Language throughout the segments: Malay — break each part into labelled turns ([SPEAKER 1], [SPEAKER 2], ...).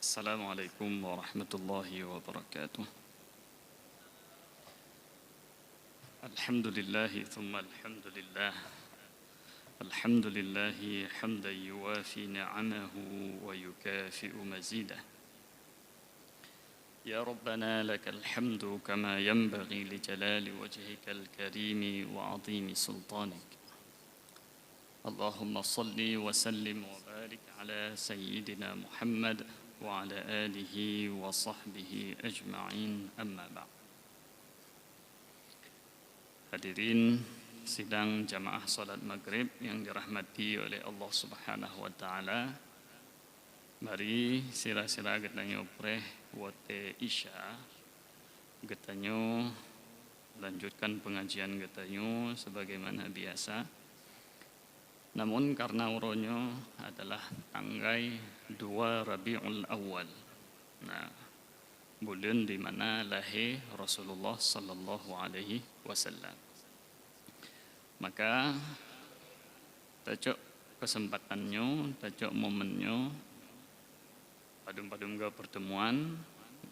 [SPEAKER 1] السلام عليكم ورحمة الله وبركاته. الحمد لله ثم الحمد لله. الحمد لله حمدا يوافي نعمه ويكافئ مزيده. يا ربنا لك الحمد كما ينبغي لجلال وجهك الكريم وعظيم سلطانك. اللهم صل وسلم وبارك على سيدنا محمد وعلى آله وصحبه أجمعين أما بعد. Hadirin sidang jamaah salat maghrib yang dirahmati oleh Allah Subhanahu wa taala. Mari sira-sira getanyo preh wate isya getanyo lanjutkan pengajian getanyo sebagaimana biasa. Namun karena uronyo adalah tanggai 2 Rabiul Awal. Nah, bulan di mana lahir Rasulullah sallallahu alaihi wasallam. Maka tajok kesempatannya, tajok momennya padum-padum ga pertemuan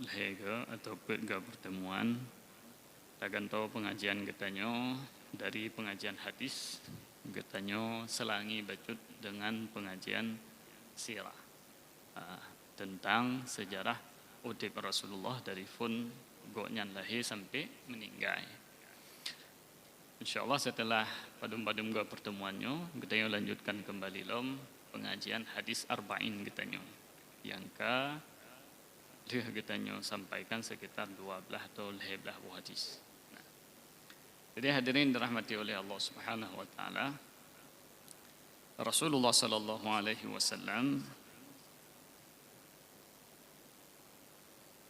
[SPEAKER 1] lahir ga atau ga pertemuan taganto pengajian getanyo dari pengajian hadis getanyo selangi bacut dengan pengajian sirah tentang sejarah udip Rasulullah dari fun goknyan lahir sampai meninggal. InsyaAllah setelah padum-padum ga pertemuannya getanyo lanjutkan kembali lom pengajian hadis arba'in getanyo yang getanyo sampaikan sekitar 12 atau 15 hadis. Jadi hadirin dirahmati oleh Allah Subhanahu wa taala. Rasulullah sallallahu alaihi wasallam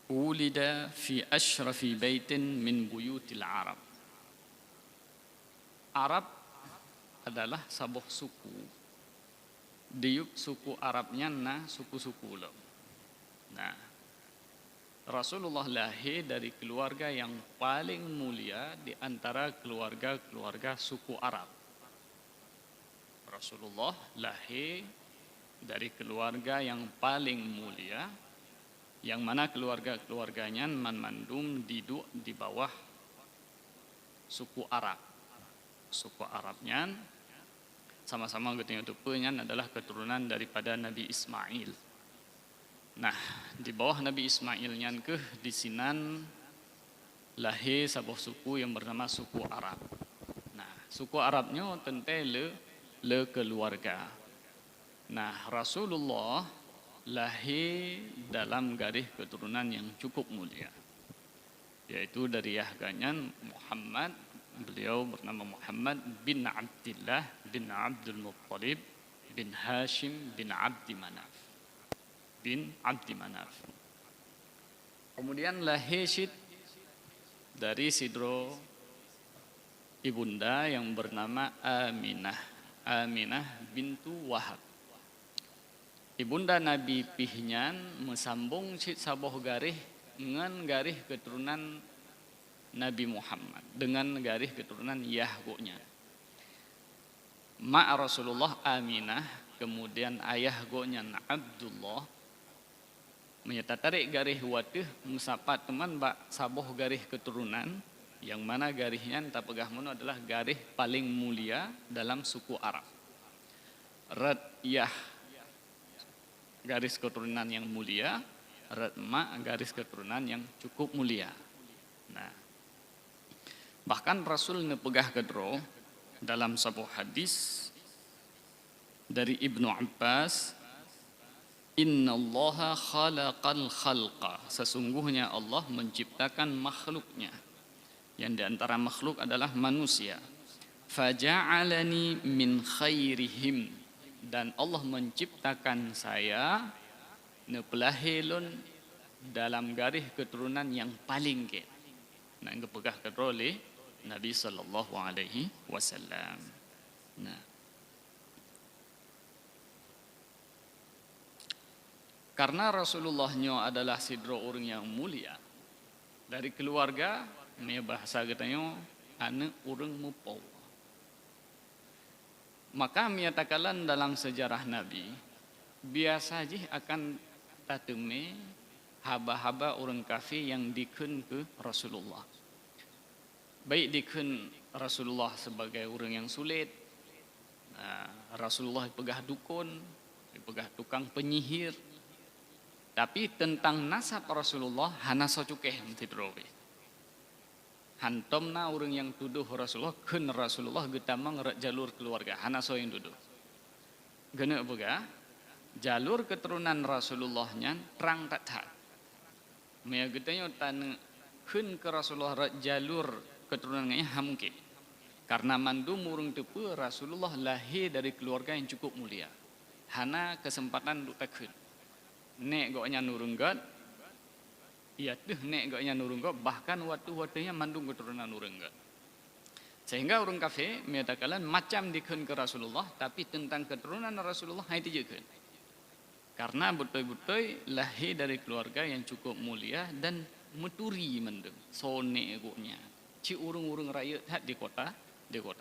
[SPEAKER 1] ulida fi ashrafi baitin min buyutil Arab. Arab adalah sabuh suku. Diuk suku Arabnya suku-suku lo. Nah, Rasulullah lahir dari keluarga yang paling mulia di antara keluarga-keluarga suku Arab. Rasulullah lahir dari keluarga yang paling mulia, yang mana keluarga-keluarganya mandum duduk di bawah suku Arab. Suku Arabnya sama-sama getanya tupenya adalah keturunan daripada Nabi Ismail. Nah, di bawah Nabi Ismail nyan di sinan lahir sebuah suku yang bernama suku Arab. Nah, suku Arabnya tentu le keluarga. Nah, Rasulullah lahir dalam garis keturunan yang cukup mulia, yaitu dari yahganyan Muhammad. Beliau bernama Muhammad bin Abdullah bin Abdul Muttalib bin Hashim bin Abdi Manaf. Kemudian lahir dari sidro ibunda yang bernama Aminah bintu Wahab. Ibunda Nabi pihnya mesambung saboh garih dengan garih keturunan Nabi Muhammad dengan garis keturunan Yahgonya. Ma Rasulullah Aminah, kemudian ayah gonya Abdullah menyatarik garis watih musapat teman bak saboh garis keturunan yang mana garisnya tak pegah mono adalah garis paling mulia dalam suku Arab. Rad Yah garis keturunan yang mulia, Rad Ma garis keturunan yang cukup mulia. Nah, bahkan Rasul nepegah kedro dalam sebuah hadis dari Ibnu Abbas, innallaha khalaqal khalqa, sesungguhnya Allah menciptakan makhluknya, yang diantara makhluk adalah manusia. Faja'alani min khairihim, dan Allah menciptakan saya nepelahilun dalam garis keturunan yang paling ke. Nah, yang pegah kedro oleh Nabi sallallahu alaihi wasallam. Nah, karena Rasulullahnya adalah sidro orang yang mulia dari keluarga, ini bahasa katanya anak orang mupau. Maka menyatakan dalam sejarah Nabi biasa aja akan tateme haba-haba orang kafir yang dikun ke Rasulullah. Baik dikun Rasulullah sebagai orang yang sulit, Rasulullah pegah dukun, pegah tukang penyihir. Tapi tentang nasab Rasulullah hana socukeh mentidrowe. Hantomna orang yang tuduh Rasulullah kun Rasulullah getamang jalur keluarga hana so yang tuduh. Gena boga jalur keturunan Rasulullahnya terang tak tak. Maya getanya tan kun ke Rasulullah jalur keturunannya hamke. Karena mandum urung tepu Rasulullah lahir dari keluarga yang cukup mulia. Hana kesempatan untuk takun. Nek goknya nurunggat, iya tuh nek goknya nurunggat, bahkan waktu-waktunya mandung keturunan nurunggat. Sehingga orang kafir menyatakan macam dikun ke Rasulullah, tapi tentang keturunan Rasulullah itu juga. Karena betul-betul lahir dari keluarga yang cukup mulia dan meturi mendung, sone goknya. Ci urung-urung rakyat di kota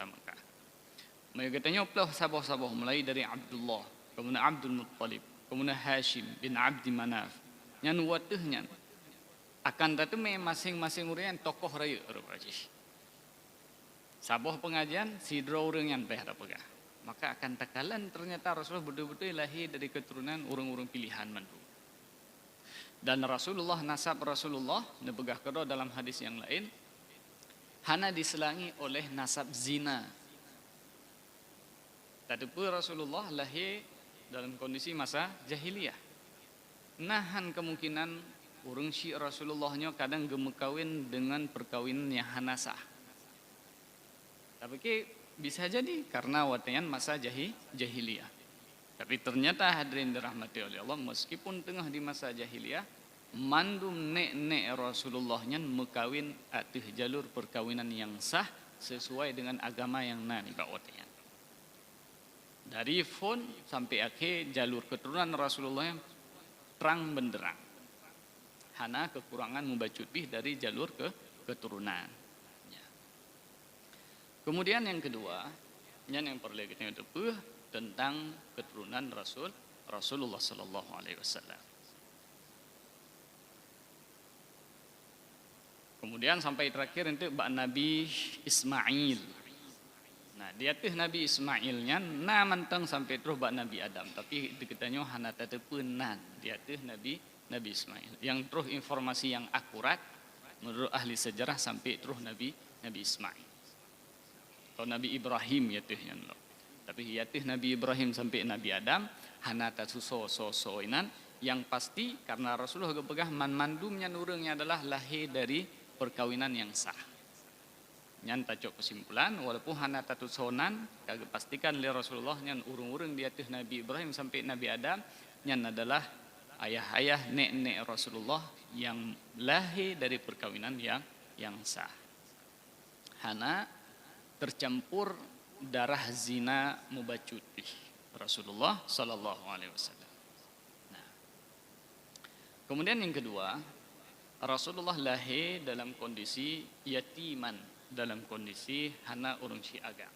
[SPEAKER 1] Mekah. Mereka katanya pelah sabah-sabah mulai dari Abdullah, kemudian Abdul Muttalib, kemudian Hashim bin Abdi Manaf. Yang watuhnya akan tatu masing-masing orang tokoh rakyat rupanya. Sabah pengajian sidro orang yang peh pegah. Maka akan takalan ternyata Rasulullah betul-betul lahir dari keturunan orang-orang pilihan mandu. Dan Rasulullah nasab Rasulullah nepegah kedua dalam hadis yang lain hana diselangi oleh nasab zina. Tetapi Rasulullah lahir dalam kondisi masa jahiliyah. Nahan kemungkinan urung si Rasulullahnya kadang gemekawin dengan perkawinan yang hanasah. Tapi bisa jadi karena watayan masa jahiliyah. Tapi ternyata hadirin dirahmati oleh Allah, meskipun tengah di masa jahiliyah, mandum nek Rasulullahnya mekawin atih jalur perkawinan yang sah sesuai dengan agama yang nani bawatnya. Dari fon sampai akhir jalur keturunan Rasulullah yang terang benderang. Hana kekurangan membacutih dari jalur keturunan. Kemudian yang kedua, yang perlu kita tahu tentang keturunan Rasulullah sallallahu alaihi wasallam. Kemudian sampai terakhir nanti Nabi Ismail. Nah, dia tuh Nabi Ismailnya mantang sampai terus Nabi Adam, tapi diketanya hana tetepunan. Dia tuh Nabi Ismail. Yang terus informasi yang akurat menurut ahli sejarah sampai terus Nabi Ismail. Atau Nabi Ibrahim ya tuh yang lo. Tapi ya tuh Nabi Ibrahim sampai Nabi Adam hana so-inan yang pasti karena Rasulullah kepegah mandumnya nurungnya adalah lahir dari perkawinan yang sah. Nyan tacok kesimpulan walaupun hana tatusonan kagak pastikan li Rasulullah nyan urung-urung dia tuh Nabi Ibrahim sampai Nabi Adam nyan adalah ayah-ayah nek Rasulullah yang lahir dari perkawinan yang sah. Hana tercampur darah zina mubacutih Rasulullah sallallahu alaihi wasallam. Nah. Kemudian yang kedua, Rasulullah lahir dalam kondisi yatiman, dalam kondisi hana urung syiaga.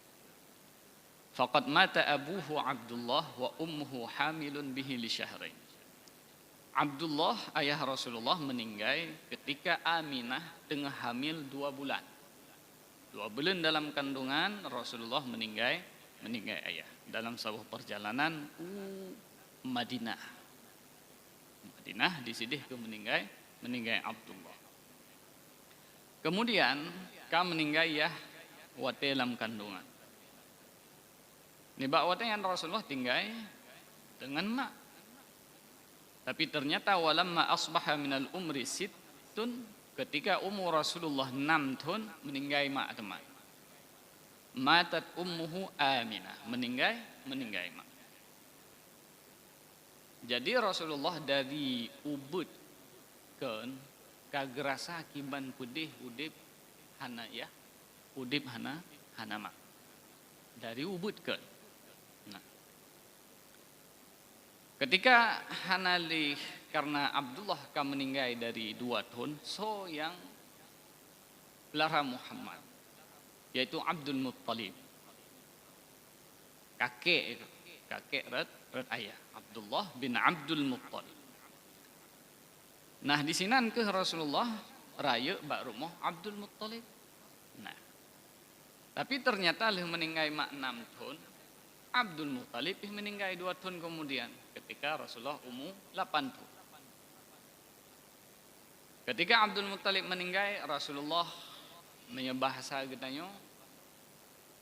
[SPEAKER 1] Faqad mata abuhu Abdullah wa ummuhu hamilun bihi li syahrain. Abdullah ayah Rasulullah meninggal ketika Aminah tengah hamil 2 bulan. 2 bulan dalam kandungan Rasulullah meninggal ayah dalam sebuah perjalanan Madinah disidih ke meninggal Abdullah. Kemudian meninggal ya wate dalam kandungan. Nibak wate yang Rasulullah tinggal dengan mak. Tapi ternyata walamma asbaha minal umri sittun, ketika umur Rasulullah 6 tahun meninggal mak teman. Matat ummuhu Aminah, meninggal mak. Jadi Rasulullah dari ubud kan kagerasa akiban pudih udip hana ya. Udip hana mak. Dari ubud kan. Nah. Ketika hanali karena Abdullah kan meninggal dari 2 tahun, so yang lara Muhammad, yaitu Abdul Muttalib, kakek rat ayah Abdullah bin Abdul Muttalib. Nah di sinan ke Rasulullah raya bak rumah Abdul Muttalib. Nah, tapi ternyata leh meninggal mak 6 tahun, Abdul Muttalib meninggal 2 tahun kemudian ketika Rasulullah umur 8 tahun. Ketika Abdul Muttalib meninggal, Rasulullah menyebahasa getanya,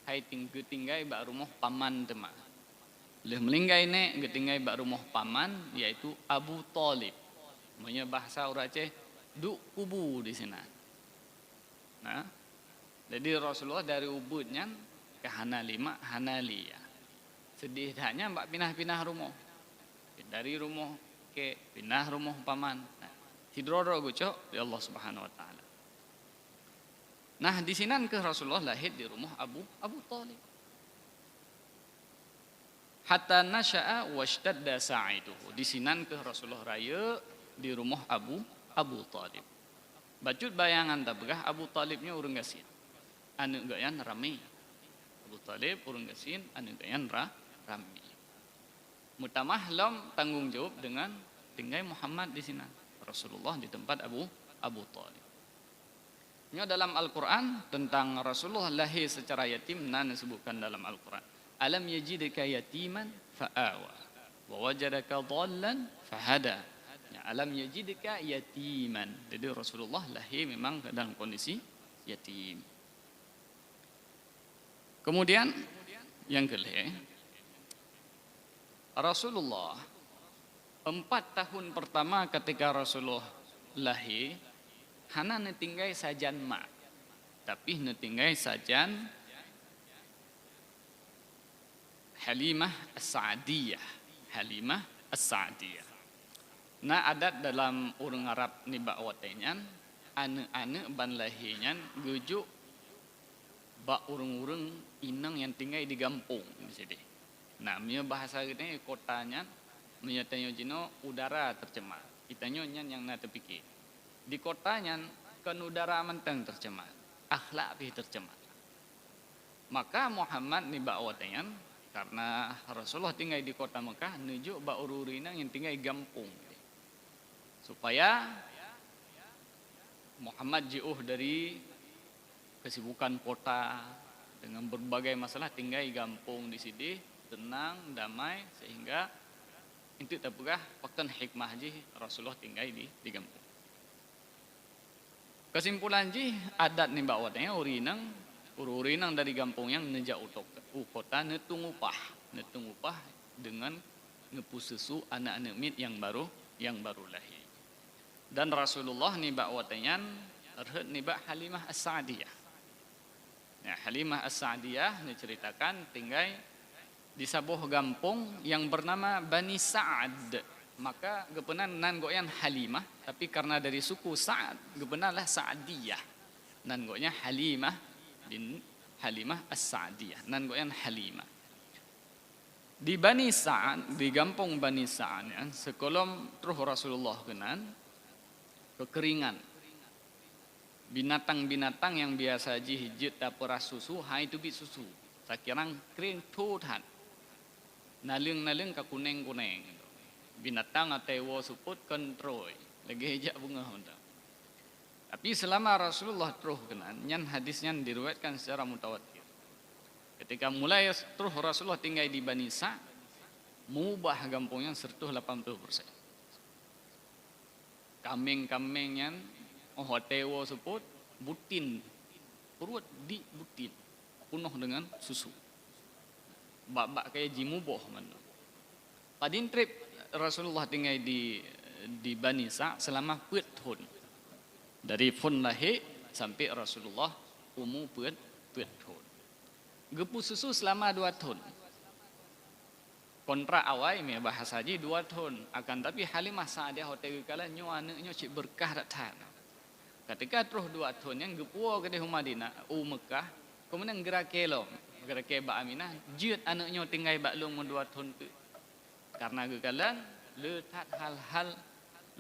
[SPEAKER 1] hai tinggai bak rumah paman tema. Leh meninggal ini getinggai bak rumah paman yaitu Abu Talib. Menyebahasa orang Aceh duk kubu di sana. Nah, jadi Rasulullah dari Ubudnya ke Hanalima, Hanalia. Sedihnya mbak pindah-pindah rumah. Dari rumah ke pindah rumah paman. Nah, hidroro gucok di Allah Subhanahu wa taala. Nah, di sinan ke Rasulullah lahir di rumah Abu Talib. Hatta nasya'a washtadda sa'iduhu. Di sinan ke Rasulullah raya di rumah Abu Talib. Bacut bayangan tabgah Abu Talibnya urang gasin. Anu gayan rame. Abu Talib urang gasin, anu gayan rame. Mutamah lam tanggung jawab dengan tinggal Muhammad di sini. Rasulullah di tempat Abu Talib. Ini dalam Al-Quran tentang Rasulullah lahir secara yatim, nan disebutkan dalam Al-Quran. Alam yajidka yatiman fa'awa wa wajadaka dhallan fahada. Ya, alam yajidka yatiman. Jadi Rasulullah lahir memang dalam kondisi yatim. Kemudian yang kedua, Rasulullah 4 tahun pertama ketika Rasulullah lahir, hana netinggai sajan mak, tapi netinggai sajan Halimah As-Sa'diyah. Halimah As-Sa'diyah. Nah adat dalam urang Arab ni bak watenyan, ane-ane ban lahirnya gujuk bak urang-urang inang yang tinggal di kampung di sini. Nah, punya bahasa kita kotanya, punya tanya jino udara tercemar. Kita nyonya yang nak terpikir. Di kotanya kan udara menteng tercemar, akhlak pih tercemar. Maka Muhammad ni bawatnya karena Rasulullah tinggal di kota Mekah, nuju bak ururinang yang tinggal di kampung. Supaya Muhammad jauh dari kesibukan kota dengan berbagai masalah, tinggal di kampung di sini. Tenang, damai, sehingga itu tapugah pakan hikmah ji Rasulullah tinggal di kampung. Kesimpulan ji adat ni bawatnya urinang dari kampung yang nejak kota netung upah dengan ngepus susu anak-anak mit yang baru lahir. Dan Rasulullah ni bawatnya arhat ni bak Halimah As-Sa'diyah. Nah, Halimah As-Sa'diyah diceritakan tinggal di sebuah kampung yang bernama Bani Sa'ad. Maka gepenan nan goyan Halimah, tapi karena dari suku Sa'ad gepenanlah Sa'diyah. Nan gonya Halimah bin Halimah As-Sa'diyah. Nan goyan Halimah. Di Bani Sa'ad, di kampung Bani Sa'ad ya, sekolom terus Rasulullah kenan kekeringan. Binatang-binatang yang biasa hijit dapur susu, hai itu bi susu. Sakirang kering tuhan. Naling-naling ka kuneng-kuneng. Binatang atau suput kontrol. Lagi hijak bunga honda. Tapi selama Rasulullah terus kenan, nyan hadisnya diriwayatkan secara mutawatir. Ketika mulai terus Rasulullah tinggal di Bani Sa', mengubah kampungnya 180%. Kambing-kambingnya tewo suput butin. Purut di butin. Penuh dengan susu. Bak-bak kayak jimuboh mana. Padin trip Rasulullah tinggal di Bani Sa' selama 4 tahun. Dari fun lahir sampai Rasulullah umur 4 tahun. Gepu susu selama 2 tahun. Kontra awal me bahasa ji 2 tahun. Akan tapi Halimah Sa'diyah hotel kala nyo anaknya cik berkah datang. Ketika terus 2 tahun yang gepu ke di Madinah, Mekah, kemudian gerak kelom. Gara-gara Mbak Aminah, jut anaknya tinggal baklung 2 tahun tu. Karena kekalan letak hal-hal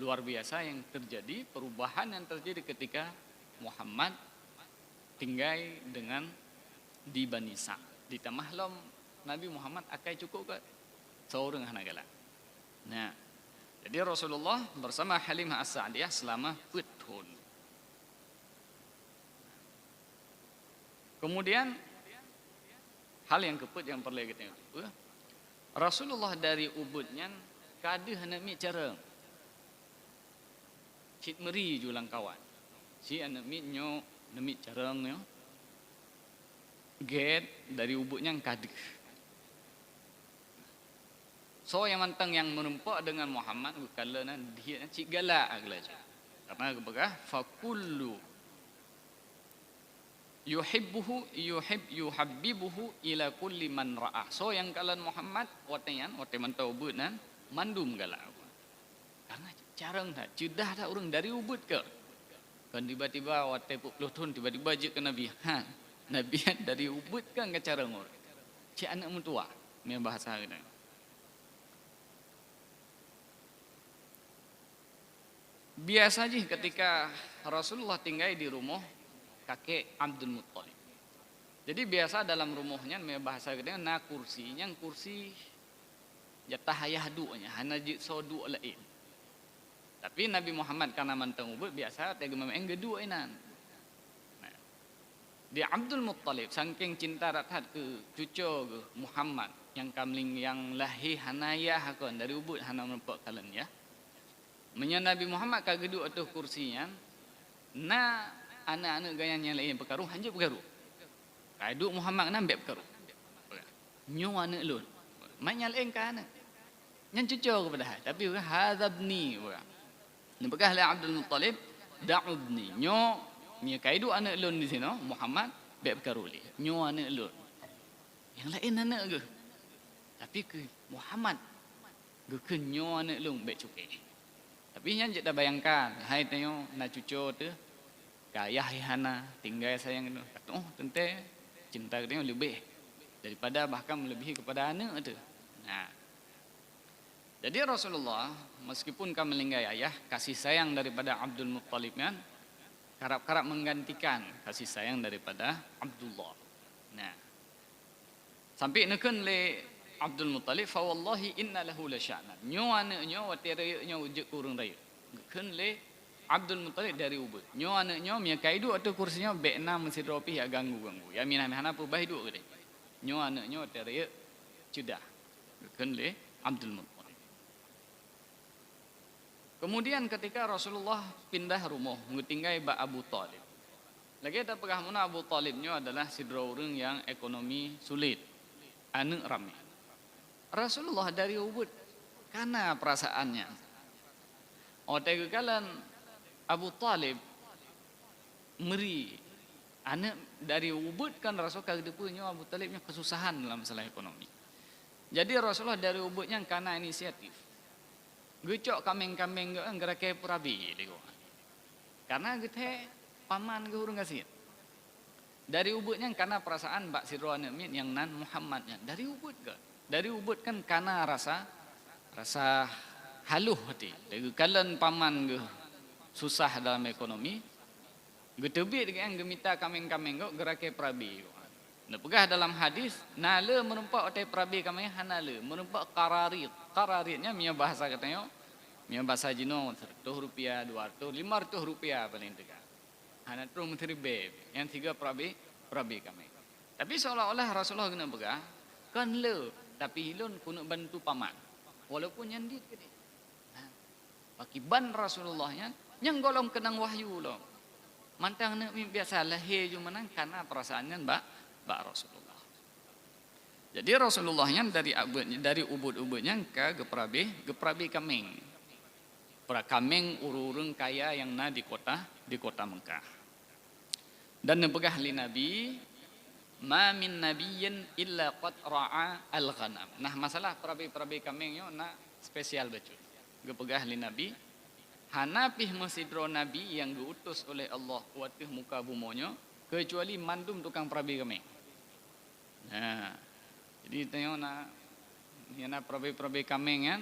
[SPEAKER 1] luar biasa yang terjadi, perubahan yang terjadi ketika Muhammad tinggal dengan di Bani Sa'. Ditambah lom Nabi Muhammad akai cukup ke seorang anak galak. Nah, Jadi Rasulullah bersama Halimah As-Sa'diyah selama tahun. Kemudian hal yang keput yang perlu kita tahu, Rasulullah dari Ubudnya kada hendak mi cara cit meri julang kawan. Si anak mi nyo nemi cara nyo get dari Ubudnya kada. So yang mantang yang menumpak dengan Muhammad bukanlah dia cik galak aglaja. Karena kebegah fakullu yuhibbuhu ila kulli man ra'ah. So yang kalian Muhammad watayan watai mantau Ubud nan mandum galak. Karena carang tak judah tak orang dari Ubud ke. Kan tiba-tiba watai 10 tahun tiba-tiba je ke Nabi. Nabi dari Ubud kan ke carang orang. Cik anak mentua. Ni bahasa kita. Biasa je ketika Rasulullah tinggal di rumah kakek Abdul Muttalib. Jadi biasa dalam rumahnya bahasa kita na kursinya kursi jatah ayah duanya hana so du lain. Tapi Nabi Muhammad karena manteng Ubud biasa tega memang gedua inan. Nah, di Abdul Muttalib saking cinta rakat ke cucu ke Muhammad yang kamling yang lahir hanayah hakon dari Ubud hana nampak kalian ya. Menya Nabi Muhammad kagedu atuh kursinya na anak-anak gayanya lain perkaru hanya perkaru. Kaidu Muhammad nan beb perkaru. Nyo anak lun. Manya lain ka anak. Nyan cucu kepada tapi hadzabni wa. Nebegah la Abdul Muttalib da'udni. Nyo nya kaidu anak lun di sini Muhammad beb perkaru li. Nyo anak lun. Yang lain anak ke. Tapi ke Muhammad ke nyo anak lun beb cukai. Tapi yang kita bayangkan, hai tanya nak cucu tu, kaya hana tinggal sayang itu. Oh tentu cinta kita lebih daripada bahkan melebihi kepada anak tu. Nah, jadi Rasulullah meskipun kami melinggai ayah kasih sayang daripada Abdul Muttalib kan, kerap-kerap menggantikan kasih sayang daripada Abdullah. Nah, sampai neken le Abdul Muttalib fa wallahi inna lahu la sya'nan. Nyo anaknya watire nya wujud kurang raya. Ken le Abdul Muttalib dari Ubud. Nyo anaknya mia kaidu atau kursinya bekna mesti ropi ya ganggu-ganggu. Ya minah hana pu bahidu gede. Nyo anaknya watire cudah. Ken le Abdul Muttalib. Kemudian ketika Rasulullah pindah rumah ngutinggai ba Abu Talib. Lagi ada pegah mana Abu Talibnya adalah sidra orang yang ekonomi sulit. Anak ramai. Rasulullah dari Ubud karena perasaannya. Otak kalian Abu Talib meri anak dari Ubud kan Rasul kagedepunya Abu Talibnya kesusahan dalam masalah ekonomi. Jadi Rasulullah dari Ubudnya karena inisiatif. Gecok kambing-kambing gerak ke perabi dego. Karena gete paman ge urang gasih. Dari Ubudnya karena perasaan Mbak Sirwan yang nan Muhammadnya dari Ubud ke. Dari Ubud kan karena rasa haluh hati. Kalian paman ge susah dalam ekonomi. Ge tebit dengan gemita kameng-kameng ge gerake prabi. Nah, pegah dalam hadis nale menumpak otai prabi kami hanale menumpak qararit. Qararitnya punya bahasa katanya punya bahasa Jino Rp100, Rp200, Rp500 paling dekat. Hana tu menteri beb yang 3 prabi kami. Tapi seolah-olah Rasulullah kena pegah kan le tapi hilun kuno bantu paman walaupun nyandit gede. Nah, bagi ban Rasulullahnya yang golong kenang wahyu loh. Mantang nak biasa lahir cuma nang karena perasaannya mbak Rasulullah. Jadi Rasulullahnya dari Ubud-Ubudnya ke geprabe kameng. Para kameng ururung kaya yang na di kota Mekah. Dan nebegah li Nabi ma min nabiyyin illa qad ra'a al-ghanam. Nah, masalah perabi kamengnya na spesial betul. Gepegah li Nabi hanapih mesidro Nabi yang diutus oleh Allah watih muka bumonyo kecuali mandum tukang perabi kameng. Nah, jadi tengok na perabi kameng kan.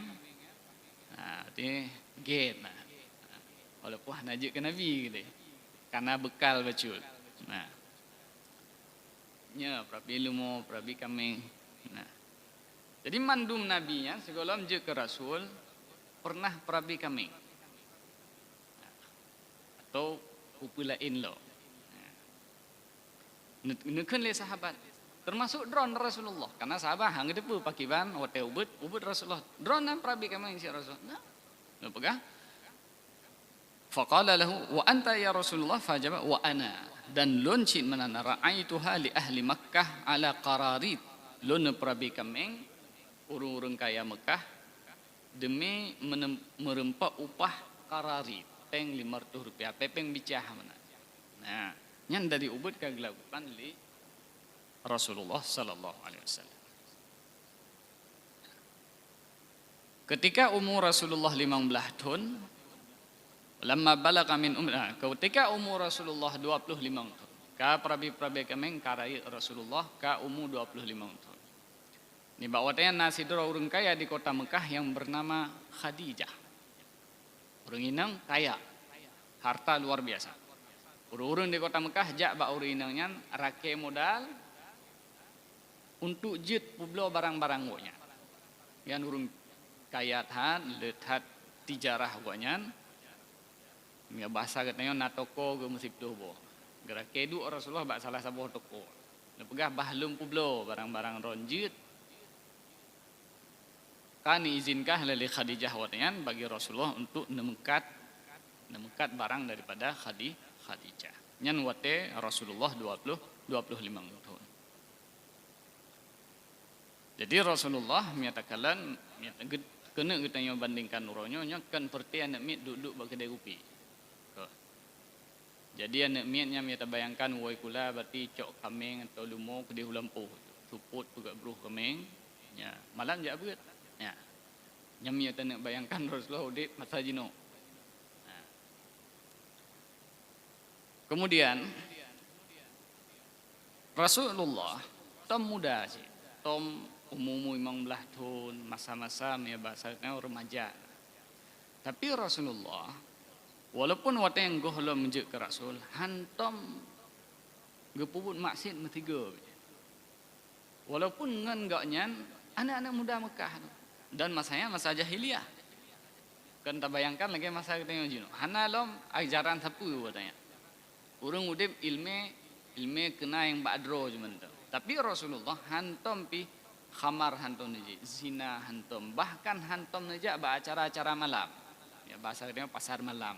[SPEAKER 1] Nah, ti gate nah. Walaupun najik ke Nabi gitu. Karena bekal betul. Nah, nya prabi ilmu prabi kami. Nah, jadi mandum nabinya segala je ke Rasul pernah perabi kami atau upulain lo. Nukeun le sahabat termasuk drone Rasulullah karena sahabat hang depu pakiban wate ubud Rasulullah drone nan perabi kami si Rasul nah nu pegah faqala lahu wa anta ya Rasulullah fajaba wa ana dan lun cin manana ra'aituha li ahli Makkah ala qararit lun perabi kami urang-urang kaya Mekah demi merempak upah qararit peng 500 rupiah pepeng bicah mana nah yang dari ubud kagelakukan li Rasulullah sallallahu alaihi wasallam. Ketika umur Rasulullah 15 tahun, lamma balagha min ketika umur Rasulullah 25 tahun. Ka prabi-prabi kemeng karai Rasulullah ka umur 25 tahun. Ni bawatnya nasidra urang kaya di kota Mekah yang bernama Khadijah. Urang inang kaya. Harta luar biasa. Urang-urang di kota Mekah jak ba urang inangnya rake modal untuk jit publo barang-barang gonya. Yang urang kayat han lethat tijarah gonya. Mia bahasa katanya natoko ge musib dobo. Gara kedu Rasulullah ba salah sabuh toko. Lepegah bahlum publo barang-barang ronjit. Kan izinkah lali Khadijah watnya bagi Rasulullah untuk nemekat barang daripada Khadijah. Nyan wate Rasulullah 25 tahun. Jadi Rasulullah menyatakan kena kita bandingkan uronyo nya kan seperti anak mit duduk bagi kedai kopi. Jadi anak mitnya kita bayangkan woi kula berarti cok kameng atau lumo kedai hulampu. Suput juga bruh kameng. Ya, malam jak beut. Ya. Nyam kita nak bayangkan Rasulullah udip masa jino. Kemudian Rasulullah tom muda sih, tom umum 15 tahun, masa-masa ya bahasanya remaja. Tapi Rasulullah walaupun wate yang gohlo menjuk ke Rasul, hantom gepubut maksud metiga. Walaupun ngan gaknyan anak-anak muda Mekah dan masanya masa jahiliyah. Kan tak bayangkan lagi masa kita jino. Hanalom ajaran sapu katanya. Urang udip ilme kena yang badro cuman tu. Tapi Rasulullah hantom pi khamar hantom neje, zina hantom, bahkan hantom neje ba acara-acara malam. Ya bahasa dia pasar malam.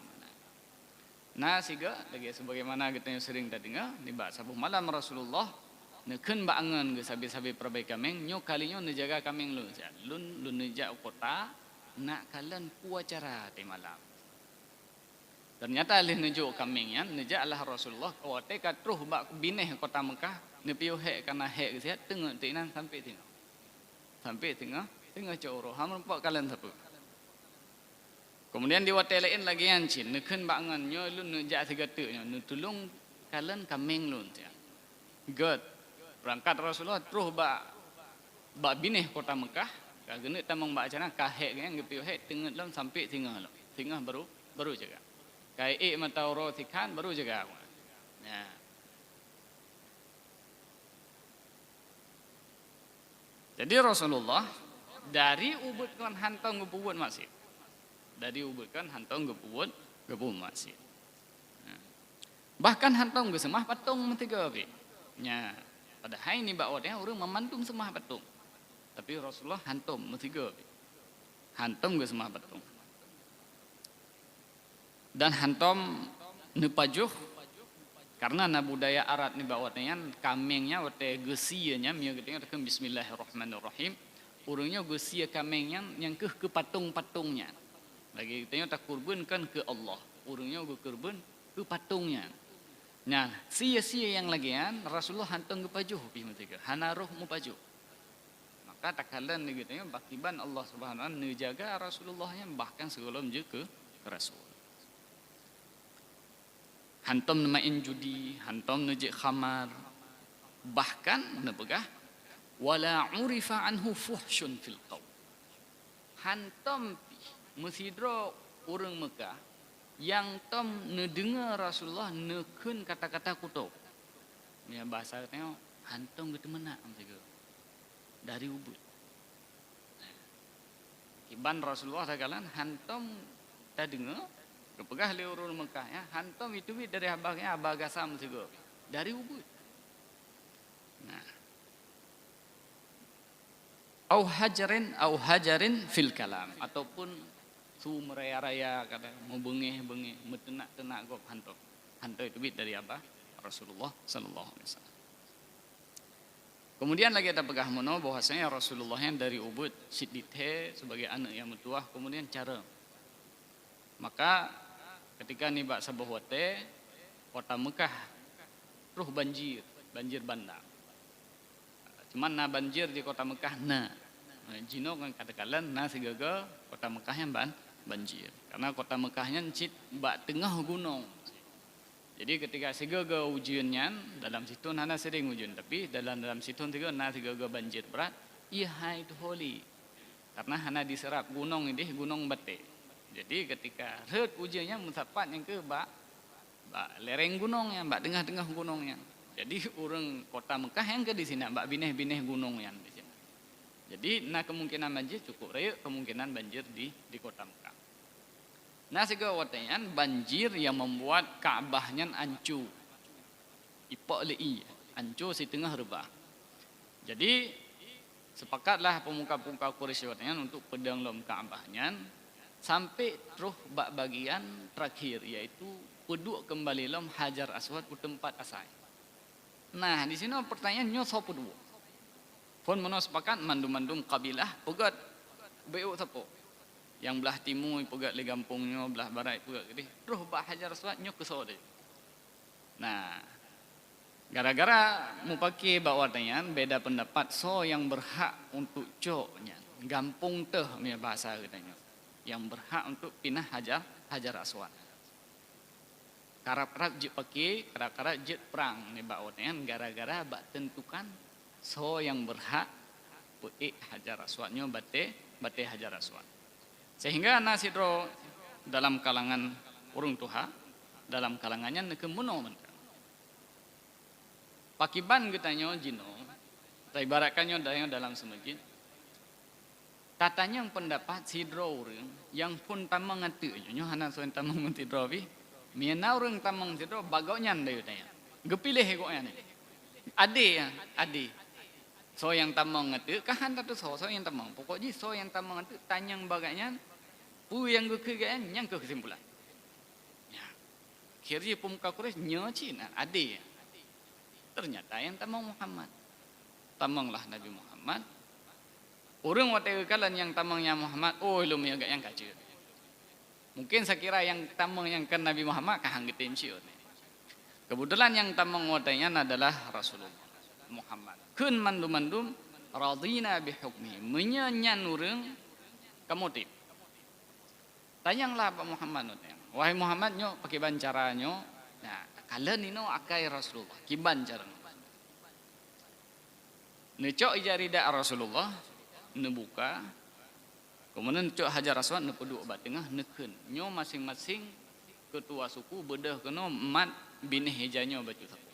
[SPEAKER 1] Nah siga lagi sebagaimana kita yang sering tadi dengar di ba sabuh malam Rasulullah neukeun ba angeun ge sabi-sabi perbaiki kameng nyo kalinya nejaga kameng lun neja kota nak kalian ku acara di malam. Ternyata alih nujuk kamingnya, nejak Allah Rasulullah kawate katruh bak bineh kota Mekah, nepiu hek kana hek siat tengah tinan sampai tengah coro hamur pak kalian sapu. Kemudian di wate lain lagi yancin, neukeun bangan nyo lun nejak tiga tu nyo, nutulung kalian kaming lun sia. God berangkat Rasulullah truh bak bineh kota Mekah, kagene tamang bak acara ka hek yang nepiu hek tengah lon sampai tengah baru jaga. Kai mata rotikan baru jaga. Ya. Jadi Rasulullah dari ubud kan hantong gepubut masjid. Dari ubud kan hantong gepubut masjid. Ya. Bahkan hantong gesemah patung metiga pi. Nya pada hari ini bakwatnya orang memantung semah patung. Tapi Rasulullah hantom metiga pi. Hantom gesemah patung. Dan hantom nepajuh karena na budaya Arab ni bawatnya kamengnya wate gesianya mia gedenya rekem bismillahirrahmanirrahim urungnya gesia kamengnya yang ke patung-patungnya lagi tanya tak kurban kan ke Allah urungnya go kurban ke patungnya nah sia-sia yang lagian Rasulullah hantom gepajuh pi metiga hanaruh mupajuh maka takalan ni gedenya bakiban Allah Subhanahu wa taala nejaga Rasulullahnya bahkan sebelum je ke Rasul. Hantom namain judi, hantom nujik khamar, bahkan nepegah wala urifa anhu fuhsyun fil qaul. Hantom mesidro urang Mekah yang tom nedengar Rasulullah nekeun kata-kata kutuk. Ya bahasa tanya hantom gitu mena amtiga dari ubud. Iban Rasulullah sakalan hantom ta dengar kepegah le urun Mekah ya hantom itu dari abangnya abagasam juga dari Ubud. Nah, au hajarin fil kalam ataupun sumeraya-raya kata membengih-bengih metenak-tenak gop hantom. Hantom itu dari apa? Rasulullah sallallahu alaihi wasallam. Kemudian lagi ada pegah mono bahwasanya Rasulullah yang dari Ubud sidithe sebagai anak yang metuah kemudian cara. Maka ketika nibak sabah wate kota Mekah ruh banjir bandang. Cuman na banjir di kota Mekah jino kan katakan na segaga kota Mekah yang banjir. Karena kota Mekahnya cit bak tengah gunung. Jadi ketika segaga ujiannya dalam situ nana sering ujian tapi dalam situ juga na segaga banjir berat iya itu holy karena hana diserap gunung ini gunung bate. Jadi ketika red ujiannya mensapat yang ke bak lereng gunung yang bak tengah-tengah gunungnya. Jadi orang kota Mekah yang ke di sini bak bineh-bineh gunung yang di sini. Jadi na kemungkinan banjir cukup raya kemungkinan banjir di kota Mekah. Nah sehingga watanya banjir yang membuat Ka'bahnya ancu. Ipak lei, ancu si tengah rebah. Jadi sepakatlah pemuka-pemuka Quraisy watanya untuk pedang lom Ka'bahnya sampai terus bak bagian terakhir yaitu peduk kembali lom Hajar Aswad ke tempat asal. Nah di sini pertanyaannya sapa peduk? Pun mana sepakat mandum-mandum kabilah pegat beu sapo? Yang belah timur pegat le gampungnya, belah barat pegat gede. Terus bak Hajar Aswad nyok ke sore. Nah, gara-gara mau pakai bak watanya beda pendapat so yang berhak untuk coknya. Gampung teh punya bahasa katanya. Yang berhak untuk pindah Hajar Aswad. Karap-karap jet pakai, karap-karap jet perang ni bak watanya gara-gara bak tentukan so yang berhak puik Hajar Aswadnya bate Hajar Aswad. Sehingga nasidro dalam kalangan urung tuha, dalam kalangannya nekemuno mereka. Pakiban katanya jino, ibaratkannya dalam semajin. Katanya yang pendapat sidro urung, yang pun tamang ngatu, nyo hana soen tamang mentidro bi, miana urung tamang sidro bagaunya nda katanya. Gepilih koknya ni. Ade. So yang tamang ngatu, kahan tatu so yang tamang. Pokoknya so yang tamang ngatu tanyang bagainya. Pu yang kekegaan yang ke kesimpulan. Ya. Kira pemuka Quraisy nyoci ade. Ternyata yang tamang Muhammad. Tamanglah Nabi Muhammad. Orang watai kalan yang tamangnya Muhammad, ilmu yang kacau. Mungkin saya kira yang tamang yang kan Nabi Muhammad kahang getemsi. Kebetulan yang tamang watainya adalah Rasulullah Muhammad. Kun mandum radina bihukmi. Menyanyan orang kamotif. Tanyanglah Pak Muhammad. Wahai Muhammad nyo pakai bancaranya. Nah, kala nino akai Rasulullah. Kiban cara. Necok ijarida Rasulullah nebuka. Kemudian necok Hajar Aswad nepeduk bat tengah neken. Nyo masing-masing ketua suku bedah kena mat binih hijanya baju tapo.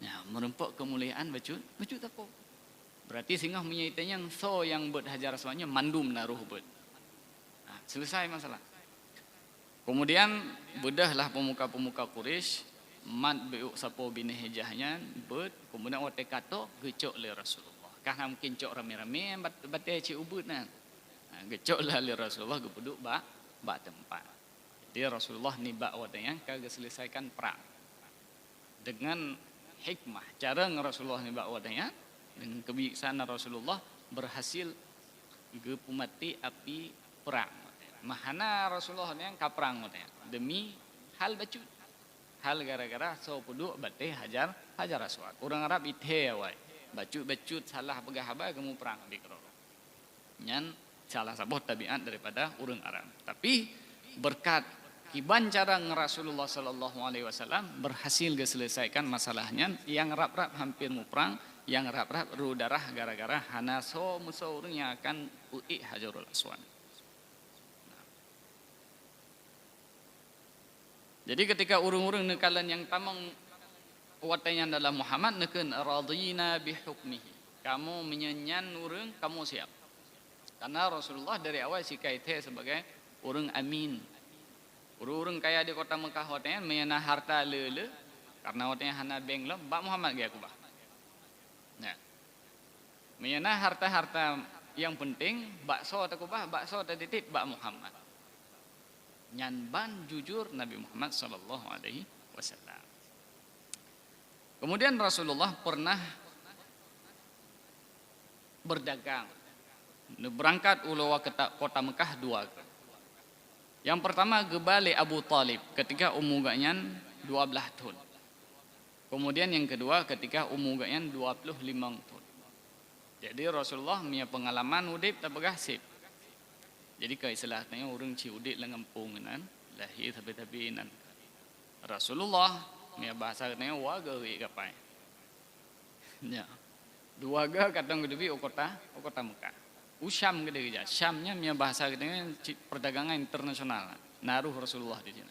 [SPEAKER 1] Nah, merempok kemuliaan baju tapo. Berarti singgah menyaitanya yang so yang buat Hajar Aswadnya mandum naruh buat. Selesai masalah. Kemudian bedahlah pemuka-pemuka Quraisy mat beuk sapo bini hijahnya kemudian ote kato gecok le Rasulullah. Karena mungkin cok rame-rame batai ci ubud nah. Gecok lah le Rasulullah gepeduk bak tempat. Jadi Rasulullah ni bak watanya kagak selesaikan perang. Dengan hikmah cara Rasulullah ni bak watanya dengan kebijaksanaan Rasulullah berhasil gepumati api perang. Mahana Rasulullah yang kaprang demi hal bacut. Hal gara-gara so peduk bate Hajar Aswad. Orang Arab ithe awai. Bacut salah pegah haba kamu perang dikro. Nyan salah sabot tabiat daripada orang Arab. Tapi berkat kiban cara Rasulullah sallallahu alaihi wasallam berhasil diselesaikan masalahnya yang rap-rap hampir mu perang, yang rap-rap rudarah gara-gara hana so musuh orang yang akan Hajarul Aswad. Jadi ketika urung-urung nekalan yang tamang watanya adalah Muhammad neken radina bihukmihi. Kamu menyanyan urung, kamu siap. Karena Rasulullah dari awal si kaitnya sebagai orang amin. Orang-orang kaya di kota Mekah hotnya menyana harta lele karena hotnya hana beng lo, Mbak Muhammad gaya kubah. Nah, menyana harta-harta yang penting bakso tak kubah, bakso tak titip Mbak Muhammad. Nyanban jujur Nabi Muhammad sallallahu alaihi wasallam. Kemudian Rasulullah pernah berdagang. Berangkat ulawa kota Mekah dua. Yang pertama gebali Abu Talib ketika umurnya 12 tahun. Kemudian yang kedua ketika umurnya 25 tahun. Jadi Rasulullah punya pengalaman udip tak bergasip. Jadi keistilahnya orang ciudip lengampung nan lahir tapi nan. Rasulullah punya bahasa katanya waga gapai. Ya. Dua ga katong gedebi kota Mekah. Usyam gede aja. Syamnya punya bahasa katanya perdagangan internasional. Naruh Rasulullah di sini.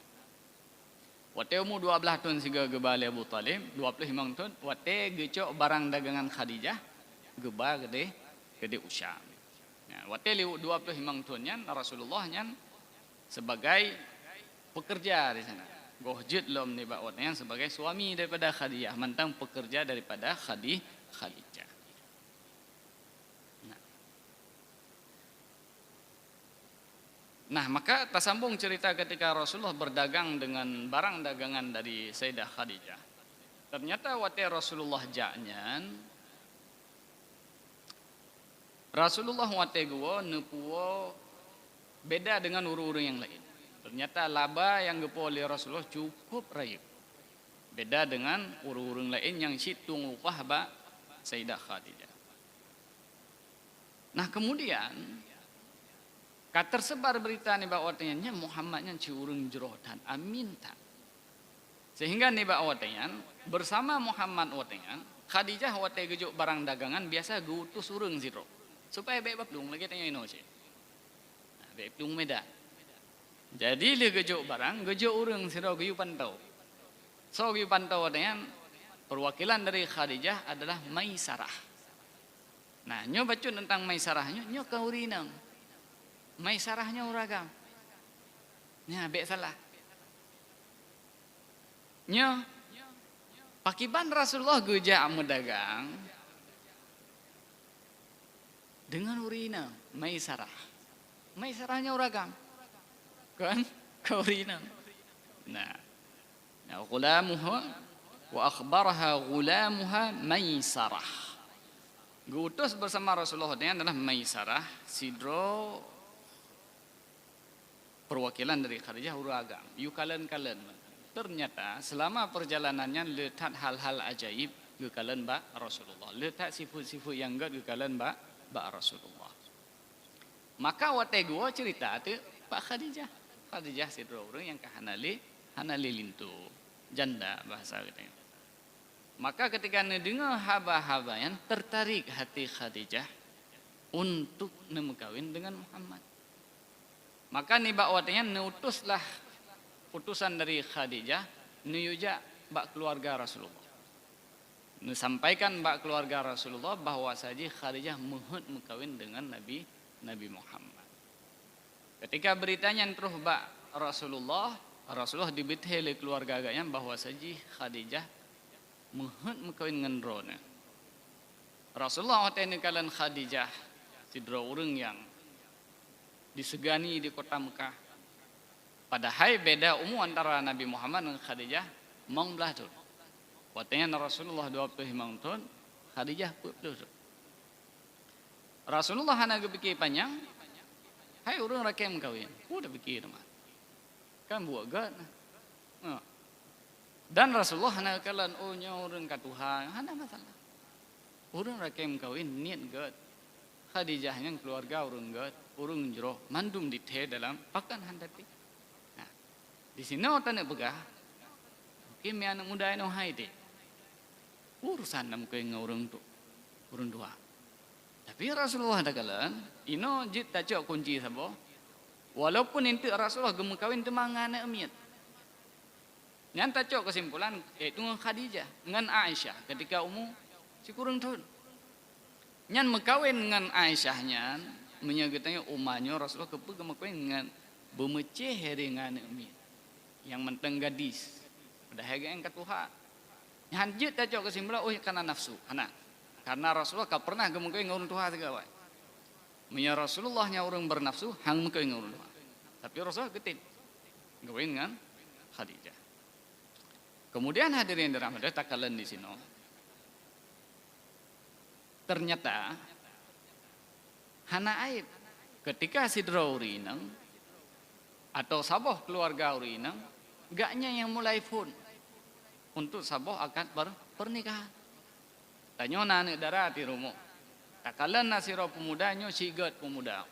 [SPEAKER 1] Wate umur 12 tahun siga gebali Abu Talib, 25 tahun. Wate gecok barang dagangan Khadijah, geba gede Usyam. Ya, wate 25 tahunnya Rasulullah nyan sebagai pekerja di sana. Gohjud lom ni bawatnya sebagai suami daripada Khadijah, mantang pekerja daripada Khadijah. Nah, maka tersambung cerita ketika Rasulullah berdagang dengan barang dagangan dari Sayyidah Khadijah. Ternyata wate Rasulullah jaknyan Rasulullah wate gua nepuo beda dengan urung-urung yang lain. Ternyata laba yang gepo oleh Rasulullah cukup rayap. Beda dengan urung-urung lain yang situng upah ba Sayyidah Khadijah. Nah, kemudian tersebar berita ni bawatnya Muhammadnya ciurung jerodan amin tak. Sehingga ni bawatnya bersama Muhammad watnya Khadijah wate gejuk barang dagangan biasa gutus urung zero supaya baik baplung lagi tanya ino sih. Nah, baik plung medan. Jadi dia gejuk barang gejuk urung zero geju pantau. So geju pantau watnya perwakilan dari Khadijah adalah Maisarah. Nah, nyo baca tentang Maisarahnya nyo kaurinang. Maisarahnya uragam. Nya bek salah. Nya pakiban Rasulullah geja medagang dengan urina Maisarah. Maisarahnya uragam. Kan? Kaurina. Nah, gulamuha wa akhbaraha gulamuha Maisarah. Gutus bersama Rasulullah ini adalah Maisarah sidro perwakilan dari Khadijah uragam. You kalen-kalen. Ternyata selama perjalanannya letak hal-hal ajaib gekalan ba Rasulullah. Letak sifat-sifat yang gak gekalan ba Rasulullah. Maka wate gua cerita tu Pak Khadijah. Khadijah sidro orang yang hanali lintu. Janda bahasa katanya. Maka ketika mendengar haba-haba yang tertarik hati Khadijah untuk memkawin dengan Muhammad. Maka ni bakwatnya neutuslah putusan dari Khadijah nuyuja bak keluarga Rasulullah. Sampaikan bak keluarga Rasulullah bahwa saja Khadijah mohon mengkawin dengan Nabi Muhammad. Ketika beritanya terus bak Rasulullah dibithele keluarga agaknya bahwa saja Khadijah mohon mengkawin dengan Rona. Rasulullah waktu ini kalian Khadijah sidro orang yang disegani di kota Mekah. Padahal beda umur antara Nabi Muhammad dengan Khadijah 15 tahun. Waktunya Rasulullah 25 tahun, Khadijah 40 tahun. Rasulullah hanya berfikir panjang, hai orang rakyat kawin. Udah fikir teman. Kan buat gad. Dan Rasulullah hanya kalian orang katuhan, hanya masalah. Orang rakyat kawin niat gad. Khadijahnya keluarga orang gad. Urung jero mandum di teh dalam pakan handati. Nah, di sini orang nak begah. Mungkin anak muda ini hai deh. Urusan nam kau orang tu, orang dua. Tapi Rasulullah ada kalan, ino jit tajak kunci sabo. Walaupun itu Rasulullah gemuk kawin temangan anak emiat. Yang tajak kesimpulan itu dengan Khadijah, dengan Aisyah ketika umur si kurang tahun. Yang mengkawin dengan Aisyahnya menyagetanya umahnya Rasulullah kepe kemakuin dengan bermeceh dengan mi yang menteng gadis udah yang katuha hanjut aja kesimpulan karena nafsu karena Rasulullah tak pernah kemungkinan ngurung tuha segala menya Rasulullahnya orang bernafsu hang mungkin ngurung tuha tapi Rasulullah getin ngawin dengan Khadijah. Kemudian hadirin dirahmati takalan di sini ternyata hana aib ketika sidra urinang atau saboh keluarga urinang gaknya yang mulai pun untuk saboh akad pernikahan tanya nani darah di rumah takalan nasiro pemudanya sigat pemuda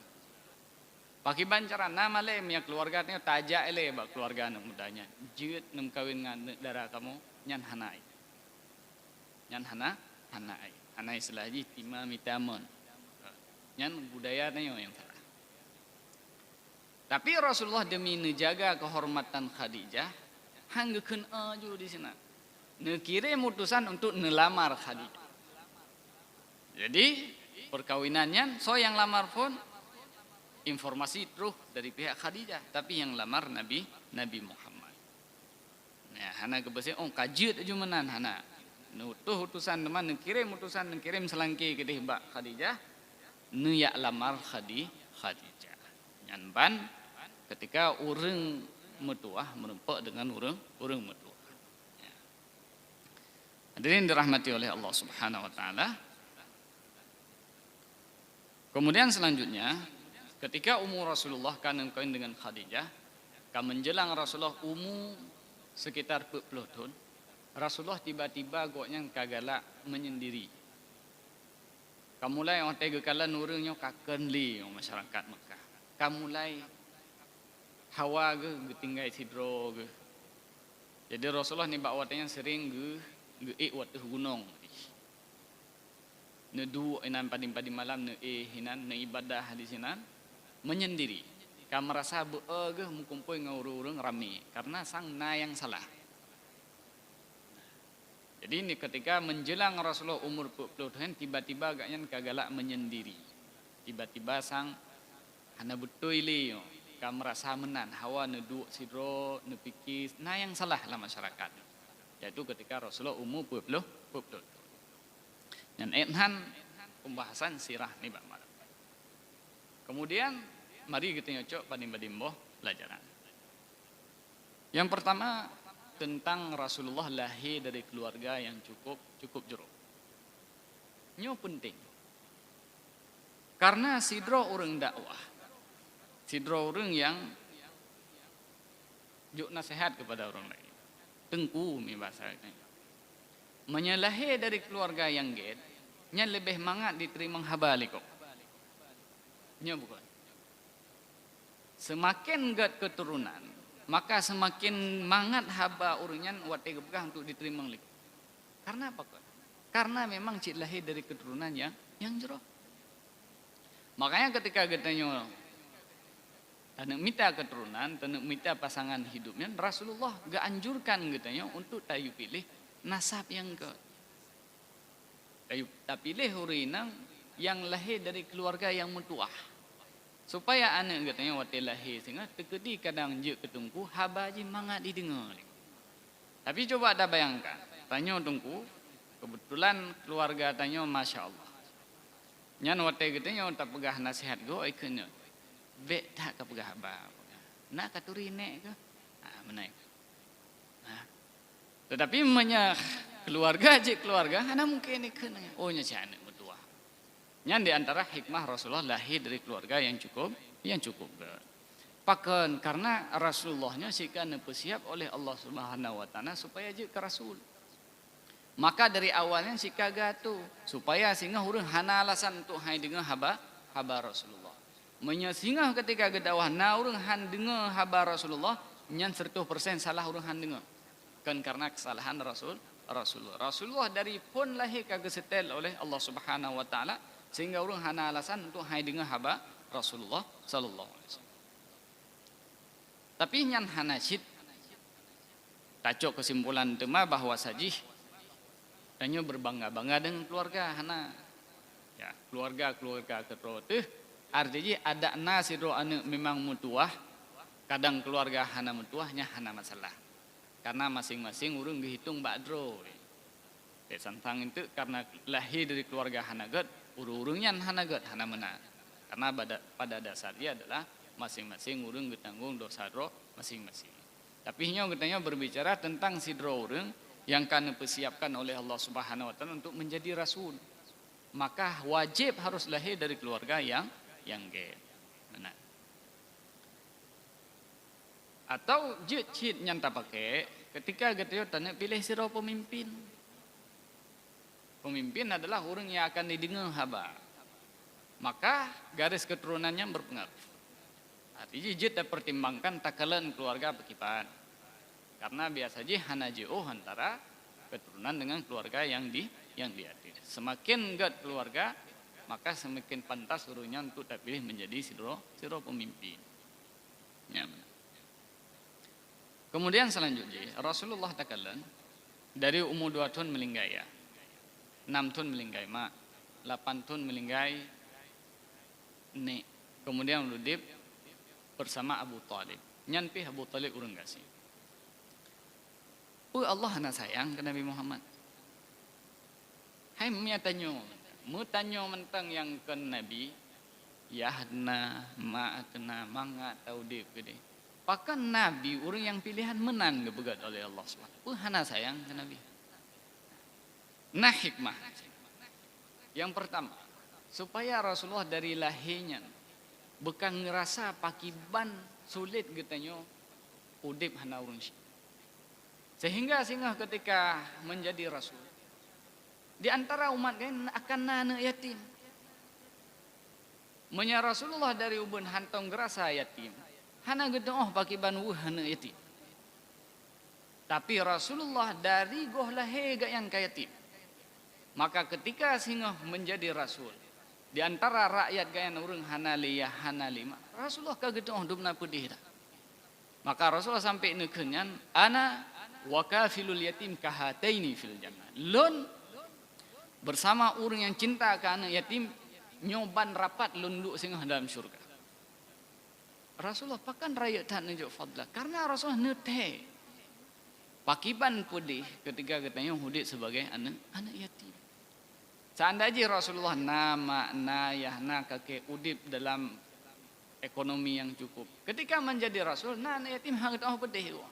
[SPEAKER 1] pakai bancaran nama le minyak keluarganya tajak le bak keluarga anak mudanya jut nem kawin dengan darah kamu nyan hanai nyan hanai selaji tima mitamon nyan budaya yang salah. Tapi Rasulullah demi menjaga kehormatan Khadijah hanggekeun aju di sana. Nekirim utusan untuk nelamar Khadijah. Jadi perkawinannya so yang lamar pun informasi terus dari pihak Khadijah, tapi yang lamar Nabi Muhammad. Nah, hana kebesi kajut aja menan hana. Nutuh utusan teman nekirim utusan nekirim selangki ke Mbak Khadijah. Nu ya lamar Khadijah. Nyanban ketika urang metuah merempak dengan urang metuah. Ya. Hadirin dirahmati oleh Allah Subhanahu wa taala. Kemudian selanjutnya ketika umur Rasulullah kan kawin dengan Khadijah, kan menjelang Rasulullah umur sekitar 40 tahun, Rasulullah tiba-tiba goknya kagala menyendiri. Kamulai orang tega kalan urangnya kaken li masyarakat Mekah. Kamulai hawa ge tinggal sidro ge. Jadi Rasulullah ni bakwatnya sering ge wateh gunung. Nedu inan padim-padim malam hinan ibadah di sinan menyendiri. Ka merasa ge mukumpul ngurung rame karena sang na yang salah. Jadi ini ketika menjelang Rasulullah umur 40 tahun tiba-tiba agaknya kagalak menyendiri. Tiba-tiba sang hana betul ili ka merasa menan hawa nedu sidro nepikis nah yang salah lah masyarakat. Yaitu ketika Rasulullah umur 40. Dan enhan pembahasan sirah ni Pak Malam. Kemudian mari kita nyocok padim-padimboh pelajaran. Yang pertama tentang Rasulullah lahir dari keluarga yang cukup jeruk. Ini penting. Karena sidro orang dakwah. Sidro orang yang juk nasihat kepada orang lain. Tengku mi bahasanya. Menyalahi dari keluarga yang ged, nya lebih mangat diterima habali kok. Nya bukan. Semakin gad keturunan, maka semakin mangat haba uringan wate gebgah untuk diterima lik. Karena apa kok? Karena memang cik lahir dari keturunan yang jero. Makanya ketika katanya tanek minta keturunan, tanek minta pasangan hidupnya, Rasulullah gak anjurkan katanya untuk tayu pilih nasab yang ke. Tayu pilih urinang yang lahir dari keluarga yang mutuah. Supaya anak katanya wate lahir sehingga tekedi kadang je ketungku habaji mangat didengar. Tapi coba ada bayangkan, tanya tungku, kebetulan keluarga tanya masya Allah. Nyan wate katanya tak pegah nasihat go ikenya. Bek tak kepegah haba. Nak katuri nek ke? Menaik. Tetapi keluarga hana mungkin ikena. Oh nya anak mutuah. Yang di antara hikmah Rasulullah lahir dari keluarga yang cukup. Pakan karena Rasulullahnya sikan persiap oleh Allah Subhanahu wa taala supaya je ke Rasul. Maka dari awalnya sika gatu supaya sehingga hurung hana alasan untuk hai dengan haba Rasulullah. Menyasinga ketika gedawah na urang han dengar haba Rasulullah nyan 100% salah urang han dengar. Kan karena kesalahan Rasulullah dari pun lahir kagak setel oleh Allah Subhanahu wa taala sehingga urang hana alasan untuk hai dengar haba Rasulullah sallallahu alaihi wasallam. Tapi nyan hanasid tacok kesimpulan tema bahwa sajih hanya berbangga-bangga dengan keluarga hana. Ya, keluarga ketro teh Artinya ada sidro anu memang mutuah, kadang keluarga hana mutuahnya hana masalah. Karena masing-masing urang dihitung badro. Santang itu karena lahir dari keluarga hanagat, urung-urungnya hanagat hana menang. Karena pada dasarnya adalah masing-masing urang ditanggung dosa ro masing-masing. Tapi nyo katanya berbicara tentang sidro urang yang kan dipersiapkan oleh Allah Subhanahu wa taala untuk menjadi rasul. Maka wajib harus lahir dari keluarga yang gede. Benar. Atau jit nyanta pakai ketika gitu tanya pilih siro pemimpin. Pemimpin adalah orang yang akan didengar haba. Maka garis keturunannya berpengaruh. Artinya jit pertimbangkan takalan keluarga pekipan. Karena biasanya hana jauh antara keturunan dengan keluarga yang diatir. Semakin gak keluarga, maka semakin pantas urungnya untuk terpilih menjadi siro pemimpin. Ya, kemudian selanjutnya Rasulullah takalan dari umur 2 tahun melinggai ya. 6 tahun melinggai mak, 8 tahun melinggai nek. Kemudian udip bersama Abu Talib. Nyanpi Abu Talib urang kasih. Allah na sayang ke Nabi Muhammad. Hai tanyo mentang yang ke Nabi yahna ma'atna manga taudib gede. Pakan Nabi orang yang pilihan menang gebegat oleh Allah SWT. Hana sayang ke Nabi. Nah hikmah. Yang pertama, supaya Rasulullah dari lahirnya bukan ngerasa pakiban sulit getanyo udip hana urang sih. Sehingga ketika menjadi rasul di antara umat lain akan nana yatim. Menya Rasulullah dari ubun hantong gerasa yatim. Hana gedong pakiban hana yatim. Tapi Rasulullah dari goh lahega yang kayatim. Maka ketika menjadi rasul di antara rakyat gayan urang hana liyah hana lima, Rasulullah kagedong dubna pedih. Maka Rasulullah sampai nekenyan ana wa kafilul yatim kahataini fil jannah. Lun bersama orang yang cinta ke anak yatim nyoban rapat lunduk singgah dalam surga. Rasulullah pakan rakyat tak nunjuk fadlah karena Rasulullah nete pakiban pudih ketika katanya hudit sebagai anak yatim. Seandainya Rasulullah nama nayahna kakek udip dalam ekonomi yang cukup. Ketika menjadi Rasul, anak yatim hangat pedih.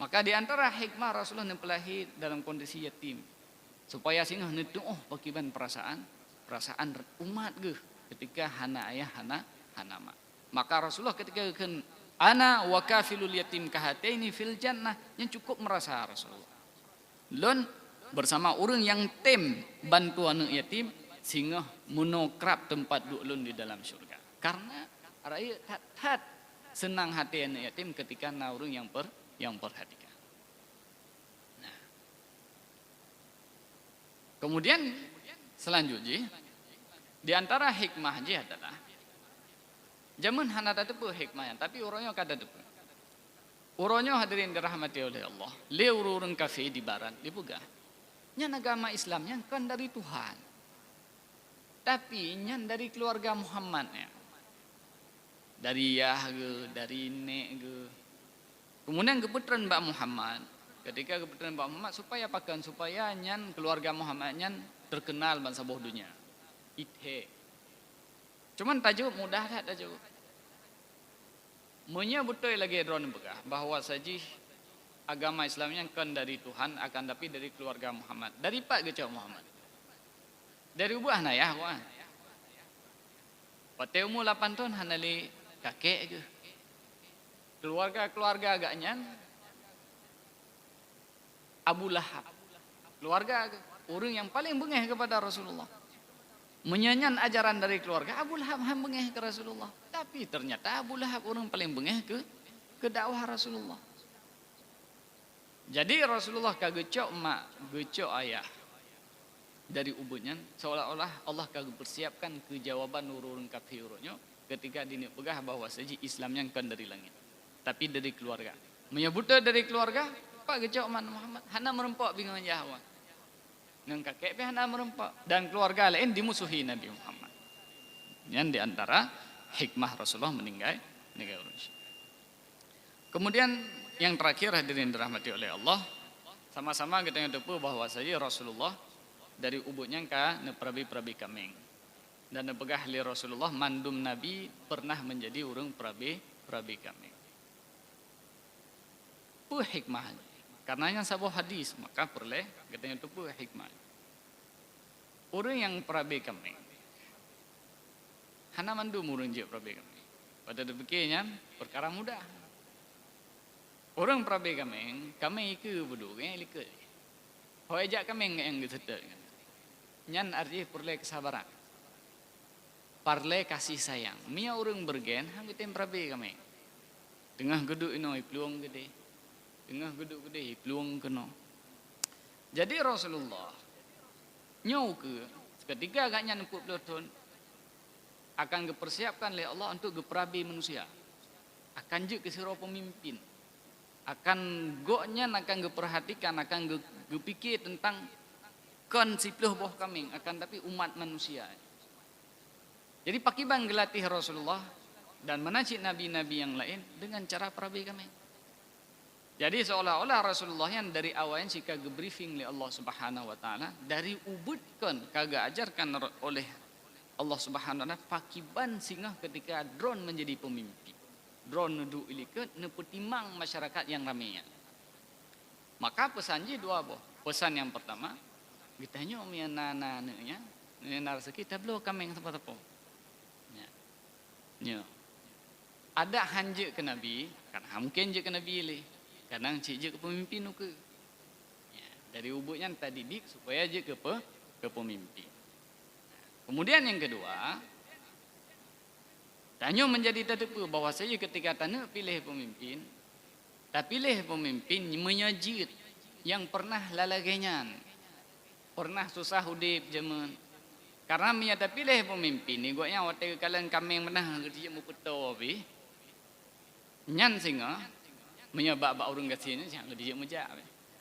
[SPEAKER 1] Maka di antara hikmah Rasulullah nempelahi dalam kondisi yatim supaya singgah netu pakiban perasaan umat ge ketika hana ayah hana mak. Maka Rasulullah ketika ana wa kafilul yatim kahataini fil jannah yang cukup merasa Rasulullah. Lon bersama orang yang tem bantu anak yatim singgah monokrap tempat duduk lun di dalam surga. Karena rakyat tat senang hati anak yatim ketika naurung yang perhatikan. Nah. Kemudian selanjutnya di antara hikmahnya adalah zaman hana tepu hikmahnya, tapi orangnya kada tepu. Orangnya hadirin dirahmati oleh Allah. Le urung kafe di barat dibuka. Nya agama Islamnya kan dari Tuhan. Tapi nya dari keluarga Muhammadnya. Dari Yah ge, dari Nek ge. Kemudian keputusan Mbak Muhammad, ketika keputusan Mbak Muhammad supaya nyan keluarga Muhammad nyan terkenal bangsa boh dunia. Ithe. Cuman tajuk mudah tak tajuk. Munya betul lagi drone begah bahwa saji agama Islamnya kan dari Tuhan akan tapi dari keluarga Muhammad. Dari Pak Gecau Muhammad. Dari ubuh nayah wah. Pada umur 8 tahun hanali kakek ke. Keluarga agaknya Abu Lahab. Keluarga orang yang paling bengeh kepada Rasulullah. Menyanyian ajaran dari keluarga Abu Lahab yang bengeh ke Rasulullah. Tapi ternyata Abu Lahab orang paling bengeh ke dakwah Rasulullah. Jadi Rasulullah kagecok mak, gecok ayah dari ubunnya seolah-olah Allah kagak persiapkan kejawaban urun kafirnya ketika dinipegah bahwa saji Islam yang kan dari langit. Tapi dari keluarga. Menyebutnya dari keluarga, Pak Gecok Muhammad, hana merempok bingung Yahwa. Ngang kakek hana merempok. Dan keluarga lain dimusuhi Nabi Muhammad. Yang di antara hikmah Rasulullah meninggal urun syekh. Kemudian yang terakhir hadirin dirahmati oleh Allah, sama-sama kita tahu bahwa saja Rasulullah dari ubudnya ka neperabi-perabi kameng. Dan nepegah li Rasulullah mandum Nabi pernah menjadi urang perabi kameng. Pu hikmah. Karenanya sebuah hadis, maka perlu kita tahu hikmah. Urang yang perabi kameng. Hana mandum urang je perabi kameng. Pada demikiannya perkara mudah. Orang perabi kameng ikut bodoh kan ikut. Hoajak kameng yang gesetek. Nyan arti perlu kesabaran. Parle kasih sayang. Mia orang bergen hang kita perabi kameng. Tengah geduk ino peluang gede. Tengah geduk gede peluang keno. Jadi Rasulullah nyau ke ketika agaknya 40 tahun akan dipersiapkan oleh Allah untuk geperabi manusia. Akan je ke siro pemimpin. Akan goknya akan geperhatikan, akan gepikir tentang konsiploh boh kami, akan tapi umat manusia. Jadi pakiban gelatih Rasulullah dan menacik nabi-nabi yang lain dengan cara perabi kami. Jadi seolah-olah Rasulullah yang dari awalnya jika briefing oleh Allah Subhanahu wa taala dari ubudkan kagak ajarkan oleh Allah Subhanahu wa taala pakiban singgah ketika drone menjadi pemimpin. Drone nudu iliket nepetimang masyarakat yang ramainya. Maka pesannya dua boh. Pesan yang pertama, ditanya umi anak-anaknya, narasi kita belum kami yang tempat-tempat. Ya. Ada hanje ke Nabi, kan mungkin je ke Nabi le. Kadang cik je ke pemimpin ke. Ya, dari ubudnya tadi dik supaya je ke pemimpin. Kemudian yang kedua, tanya menjadi terdepa bahwa saya ketika tanya pilih pemimpin, tak pilih pemimpin menyajid yang pernah lalagainya, pernah susah hudip zaman. Karena dia tak pilih pemimpin ni, goknya waktu kalian kami yang menang kerja mu petau abi, nyan singa, menyebab bak orang gasih ni jangan kerja mujak,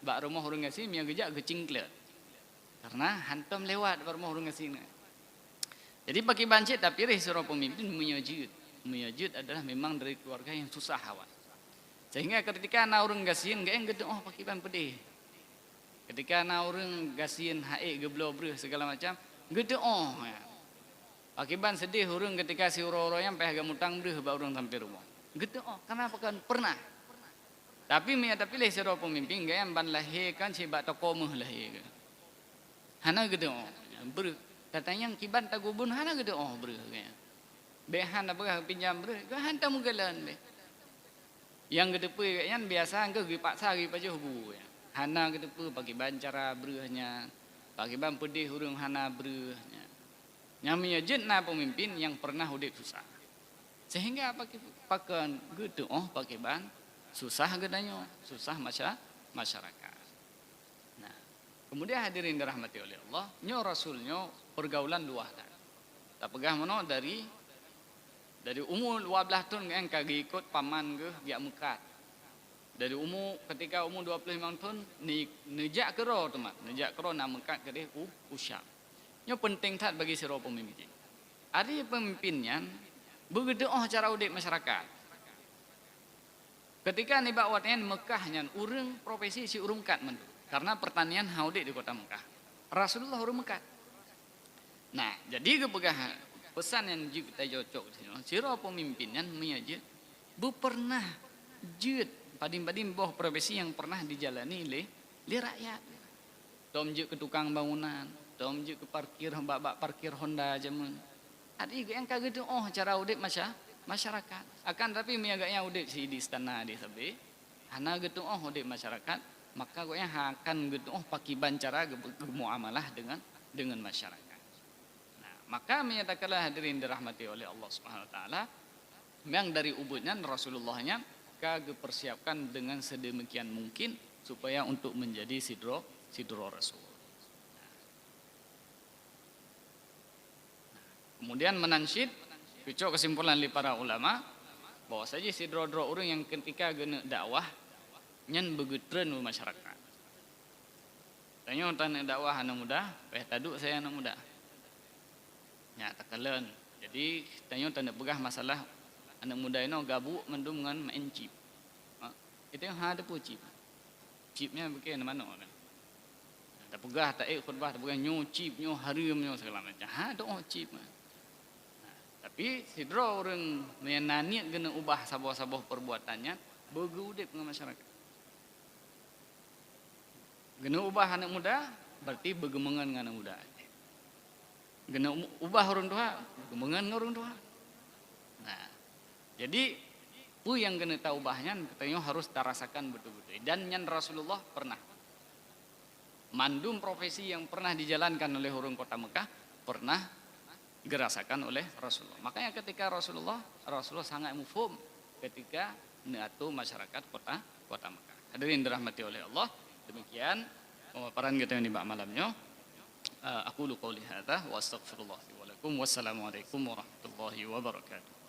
[SPEAKER 1] bak rumah orang gasih dia kerja kecingklet, karena hantam lewat rumah orang gasih ni. Jadi bagi bancit tak pilih seorang pemimpin menyajud. Menyajud adalah memang dari keluarga yang susah awak. Sehingga ketika anak orang gasian, gak yang gitu, oh pakiban pedih. Ketika anak orang gasian, haik, geblo, beruh, segala macam, gitu, oh. Ya. Pakiban sedih orang ketika si uro-uro yang payah gamutang beruh, bawa orang sampai rumah. Gitu, oh, kenapa kan pernah. Tapi tak pilih seorang pemimpin, gak yang ban lahir kan, si bak tokomuh lahir. Hana gitu, oh, beruh. Katanya kiban tagubun hana gede oh ber kaya. Behan apa pinjam ber, ke hantam mugalan be. Yang gede pe kayaknya biasa ke paksa gi pajuh bu. Hana gede pe bagi bancara berehnya. Bagi ban pedih hurung hana berehnya. Nyaminya jenna pemimpin yang pernah hidup susah. Sehingga pakan gede oh pakai ban susah gedanya, susah masyarakat. Nah, kemudian hadirin dirahmati oleh Allah, nyo rasulnya pergaulan luah tak. Tak pegah mana dari umur 12 tahun yang kagak ikut paman ke dia mekat. Dari umur ketika umur 25 tahun nejak kero teman, nejak kero nak mekat ke dia usap. Nya penting tak bagi sira pemimpin. Ada pemimpinnya begitu oh cara udip masyarakat. Ketika ni bakwatnya Mekahnya urang profesi si urung kat mendu. Karena pertanian haudip di kota Mekah. Rasulullah urung mekat. Nah, jadi kepegah pesan yang kita cocok sira pemimpinnya menyaji bu pernah jut padim-padim boh profesi yang pernah dijalani oleh rakyat. Tom je ke tukang bangunan, tom je ke parkir bak parkir Honda zaman. Ada yang kagak tu oh cara udip masyarakat. Akan tapi miagaknya udip si di istana di sabe. Hana gitu oh udip masyarakat, maka gonya akan gitu oh pakiban cara muamalah dengan masyarakat. Maka menyatakanlah hadirin dirahmati oleh Allah Subhanahu wa taala yang dari ubudnya Rasulullahnya kagak persiapkan dengan sedemikian mungkin supaya untuk menjadi sidro Rasul. Kemudian menansyid cucuk kesimpulan li para ulama bahwa saja sidro orang yang ketika gena dakwah nyen begetreun masyarakat. Tanya dakwah anak muda, taduk saya anak muda. Ya takalen Jadi tanda pegah masalah anak muda ini gabuk mendum dengan main chip. Itu yang ada pun chip. Chipnya begini mana orang. Tak pegah tak khutbah tak pegah nyu chip nyu harim nyu segala macam. Ada chip. Tapi sidra orang menaniat kena ubah sabah-sabah perbuatannya bergudip dengan masyarakat. Kena ubah anak muda berarti bergemengan dengan anak muda. Kena ubah orang tua, bergemengan dengan orang tua. Nah, jadi pu yang kena tahu ubahnya katanya harus terasakan betul-betul. Dan yang Rasulullah pernah mandum profesi yang pernah dijalankan oleh orang kota Mekah pernah dirasakan oleh Rasulullah. Makanya ketika Rasulullah sangat mufhum ketika mengatur masyarakat kota Mekah. Hadirin dirahmati oleh Allah. Demikian pemaparan kita yang dibahas malamnya. Aku qouli hadza wa astaghfirullah li wa lakum. Wassalamualaikum warahmatullahi wabarakatuh.